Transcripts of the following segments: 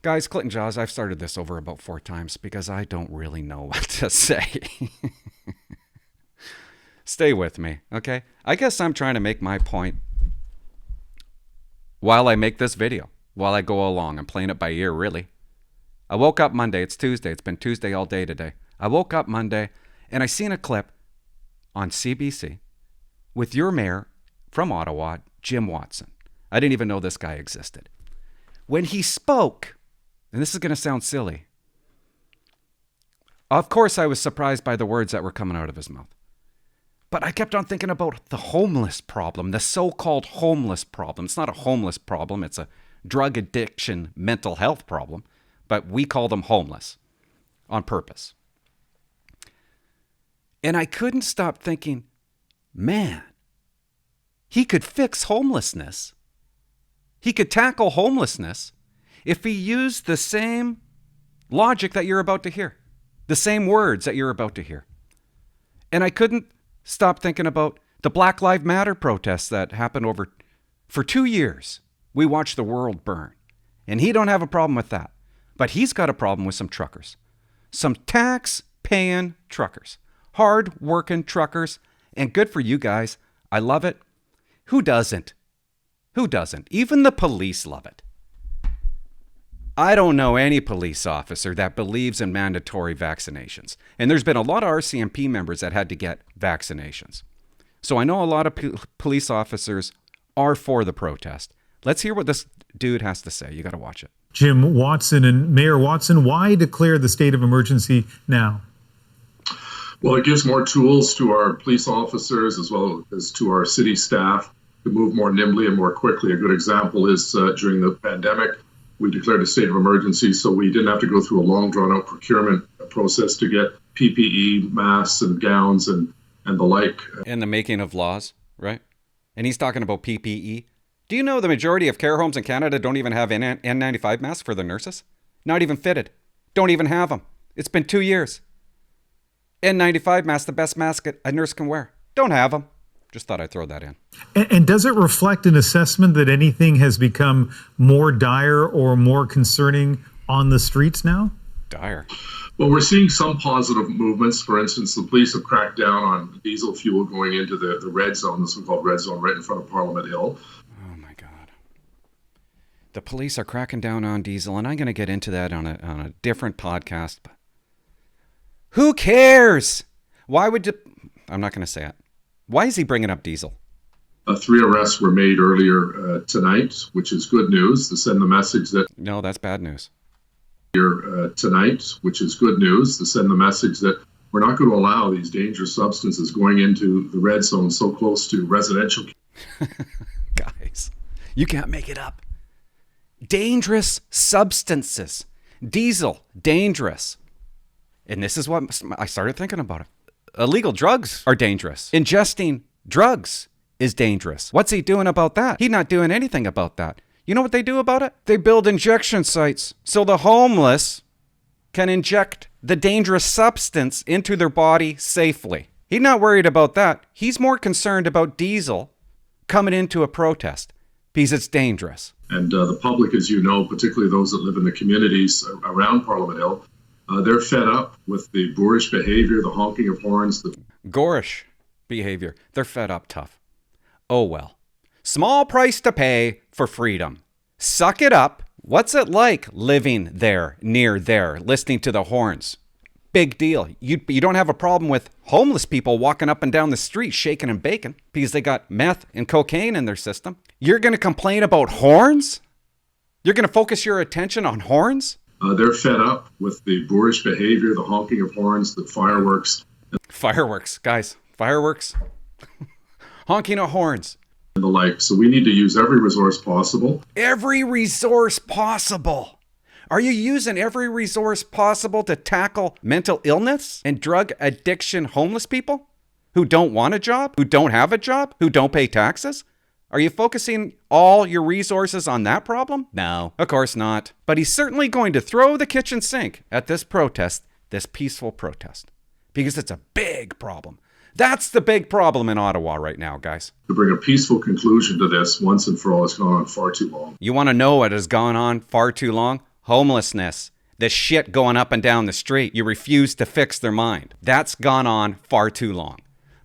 Guys, Clinton Jaws, I've started this over about 4 times because I don't really know what to say. Stay with me, okay? I guess I'm trying to make my point while I make this video, while I go along. I'm playing it by ear, really. I woke up Monday. It's Tuesday. It's been Tuesday all day today. I woke up Monday, and I seen a clip on CBC with your mayor from Ottawa, Jim Watson. I didn't even know this guy existed. When he spoke, and this is going to sound silly, of course I was surprised by the words that were coming out of his mouth. But I kept on thinking about the homeless problem, the so-called homeless problem. It's not a homeless problem. It's a drug addiction, mental health problem. But we call them homeless on purpose. And I couldn't stop thinking, man, he could fix homelessness. He could tackle homelessness if he used the same logic that you're about to hear, the same words that you're about to hear. And I couldn't stop thinking about the Black Lives Matter protests that happened for 2 years. We watched the world burn. And he don't have a problem with that. But he's got a problem with some truckers. Some tax-paying truckers. Hard-working truckers. And good for you guys. I love it. Who doesn't? Who doesn't? Even the police love it. I don't know any police officer that believes in mandatory vaccinations. And there's been a lot of RCMP members that had to get vaccinations. So I know a lot of police officers are for the protest. Let's hear what this dude has to say. You got to watch it. Jim Watson and Mayor Watson, why declare the state of emergency now? Well, it gives more tools to our police officers as well as to our city staff to move more nimbly and more quickly. A good example is during the pandemic, we declared a state of emergency, so we didn't have to go through a long, drawn-out procurement process to get PPE, masks, and gowns, and the like. And the making of laws, right? And he's talking about PPE. Do you know the majority of care homes in Canada don't even have N95 masks for the nurses? Not even fitted. Don't even have them. It's been 2 years. N95 mask, the best mask a nurse can wear. Don't have them. Just thought I'd throw that in. And does it reflect an assessment that anything has become more dire or more concerning on the streets now? Dire. Well, we're seeing some positive movements. For instance, the police have cracked down on diesel fuel going into the red zone, the so-called red zone right in front of Parliament Hill. Oh, my God. The police are cracking down on diesel, and I'm going to get into that on a different podcast. But who cares? Why would I'm not going to say it. Why is he bringing up diesel? 3 arrests were made earlier tonight, which is good news to send the message that... No, that's bad news. Tonight, which is good news to send the message that we're not going to allow these dangerous substances going into the red zone so close to residential. Guys, you can't make it up. Dangerous substances. Diesel, dangerous. And this is what I started thinking about it. Illegal drugs are dangerous. Ingesting drugs is dangerous. What's he doing about that? He's not doing anything about that. You know what they do about it? They build injection sites so the homeless can inject the dangerous substance into their body safely. He's not worried about that. He's more concerned about diesel coming into a protest because it's dangerous. And the public, as you know, particularly those that live in the communities around Parliament Hill, they're fed up with the boorish behavior, the honking of horns. Gorish behavior. They're fed up tough. Oh well. Small price to pay for freedom. Suck it up. What's it like living there, near there, listening to the horns? Big deal. You don't have a problem with homeless people walking up and down the street shaking and baking because they got meth and cocaine in their system. You're going to complain about horns? You're going to focus your attention on horns? They're fed up with the boorish behavior, the honking of horns, the fireworks. Fireworks, guys. Fireworks. Honking of horns. And the like. So we need to use every resource possible. Every resource possible. Are you using every resource possible to tackle mental illness and drug addiction homeless people who don't want a job, who don't have a job, who don't pay taxes? Are you focusing all your resources on that problem? No, of course not. But he's certainly going to throw the kitchen sink at this protest, this peaceful protest, because it's a big problem. That's the big problem in Ottawa right now, guys. To bring a peaceful conclusion to this once and for all, it's gone on far too long. You want to know what has gone on far too long? homelessness, the shit going up and down the street. You refuse to fix their mind. That's gone on far too long.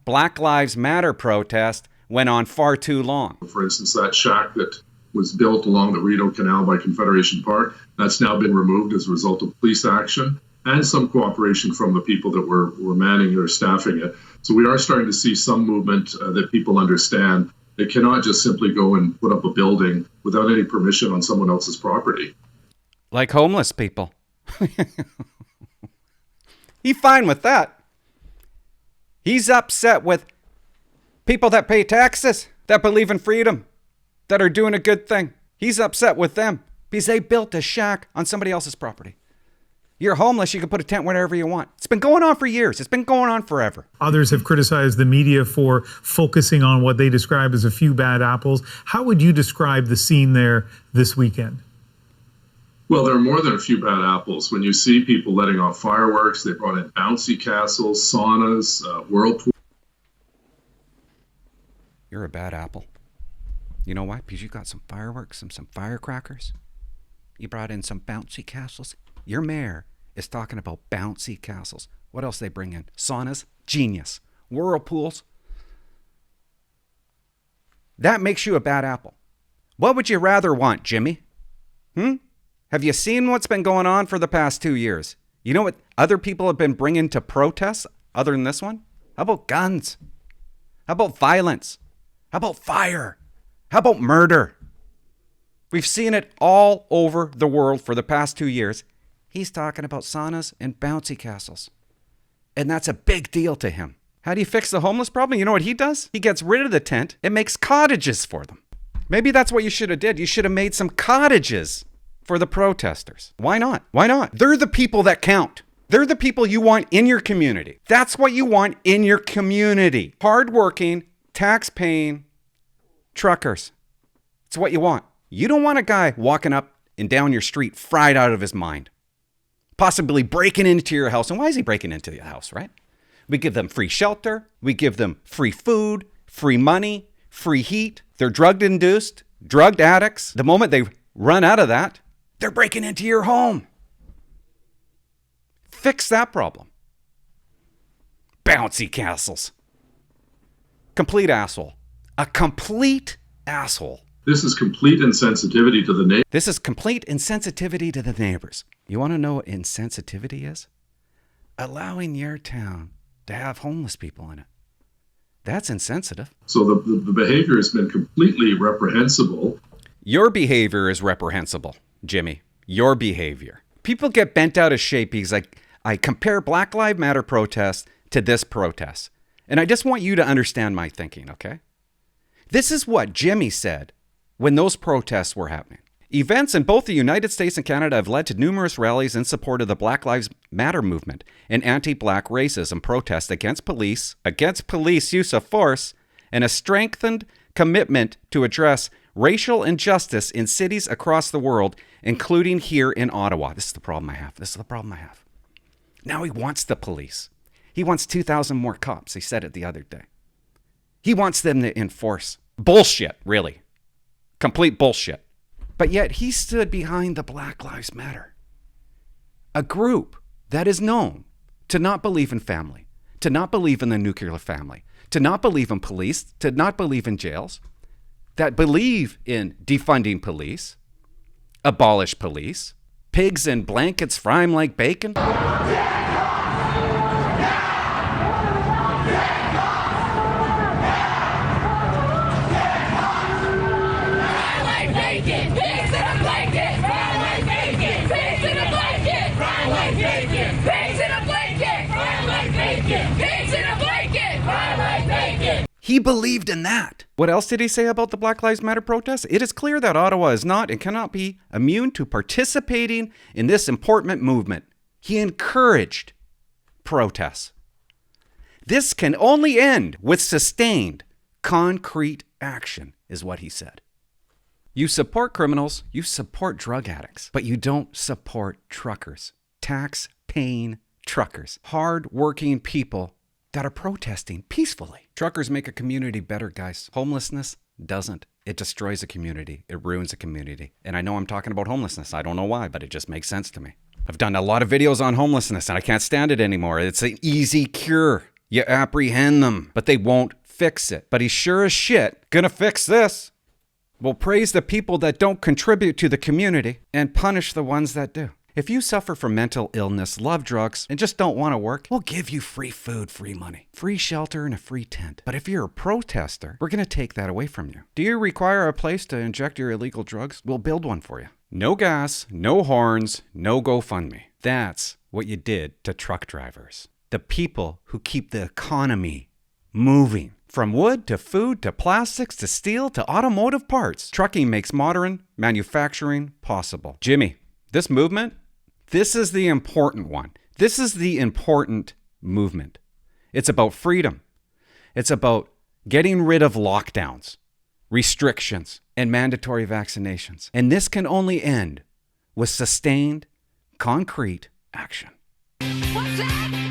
Black Lives Matter protest went on far too long. For instance, that shack that was built along the Rideau Canal by Confederation Park, that's now been removed as a result of police action and some cooperation from the people that were manning or staffing it. So we are starting to see some movement that people understand. They cannot just simply go and put up a building without any permission on someone else's property. Like homeless people. He's fine with that. He's upset with people that pay taxes, that believe in freedom, that are doing a good thing. He's upset with them because they built a shack on somebody else's property. You're homeless, you can put a tent wherever you want. It's been going on for years. It's been going on forever. Others have criticized the media for focusing on what they describe as a few bad apples. How would you describe the scene there this weekend? Well, there are more than a few bad apples. When you see people letting off fireworks, they brought in bouncy castles, saunas, whirlpools. You're a bad apple. You know why? Because you got some fireworks and some firecrackers. You brought in some bouncy castles. Your mayor is talking about bouncy castles. What else they bring in? Saunas? Genius. Whirlpools? That makes you a bad apple. What would you rather want, Jimmy? Have you seen what's been going on for the past 2 years? You know what other people have been bringing to protests other than this one? How about guns? How about violence? How about fire? How about murder? We've seen it all over the world for the past 2 years. He's talking about saunas and bouncy castles. And that's a big deal to him. How do you fix the homeless problem? You know what he does? He gets rid of the tent and makes cottages for them. Maybe that's what you should have did. You should have made some cottages for the protesters. Why not? Why not? They're the people that count. They're the people you want in your community. That's what you want in your community. Hardworking, tax-paying truckers. It's what you want. You don't want a guy walking up and down your street fried out of his mind, possibly breaking into your house. And why is he breaking into your house, right? We give them free shelter. We give them free food, free money, free heat. They're drug-induced, drugged addicts. The moment they run out of that, they're breaking into your home. Fix that problem. Bouncy castles. Complete asshole. A complete asshole. This is complete insensitivity to the neighbors. This is complete insensitivity to the neighbors. You want to know what insensitivity is? Allowing your town to have homeless people in it. That's insensitive. So the behavior has been completely reprehensible. Your behavior is reprehensible, Jimmy. Your behavior. People get bent out of shape because I compare Black Lives Matter protests to this protest. And I just want you to understand my thinking, okay? This is what Jimmy said when those protests were happening. Events in both the United States and Canada have led to numerous rallies in support of the Black Lives Matter movement and anti-black racism protests against police use of force, and a strengthened commitment to address racial injustice in cities across the world, including here in Ottawa. This is the problem I have. Now he wants the police. He wants 2,000 more cops. He said it the other day. He wants them to enforce bullshit, really. Complete bullshit. But yet he stood behind the Black Lives Matter, a group that is known to not believe in family, to not believe in the nuclear family, to not believe in police, to not believe in jails, that believe in defunding police, abolish police, pigs in blankets fry 'em like bacon. He believed in that. What else did he say about the Black Lives Matter protests? It is clear that Ottawa is not and cannot be immune to participating in this important movement. He encouraged protests. This can only end with sustained, concrete action, is what he said. You support criminals, you support drug addicts, but you don't support truckers, tax-paying truckers, hard-working people that are protesting peacefully. Truckers make a community better, guys. Homelessness Doesn't. It destroys a community. It ruins a community. And I know I'm talking about homelessness. I don't know why, but it just makes sense to me. I've done a lot of videos on homelessness and I can't stand it anymore. It's an easy cure. You apprehend them, but they won't fix it. But he's sure as shit gonna fix this. We'll praise the people that don't contribute to the community and punish the ones that do. If you suffer from mental illness, love drugs, and just don't want to work, we'll give you free food, free money, free shelter, and a free tent. But if you're a protester, we're going to take that away from you. Do you require a place to inject your illegal drugs? We'll build one for you. No gas, no horns, no GoFundMe. That's what you did to truck drivers. The people who keep the economy moving. From wood to food to plastics to steel to automotive parts, trucking makes modern manufacturing possible. Jimmy, this movement, this is the important one. This is the important movement. It's about freedom. It's about getting rid of lockdowns, restrictions, and mandatory vaccinations. And this can only end with sustained, concrete action. What's that?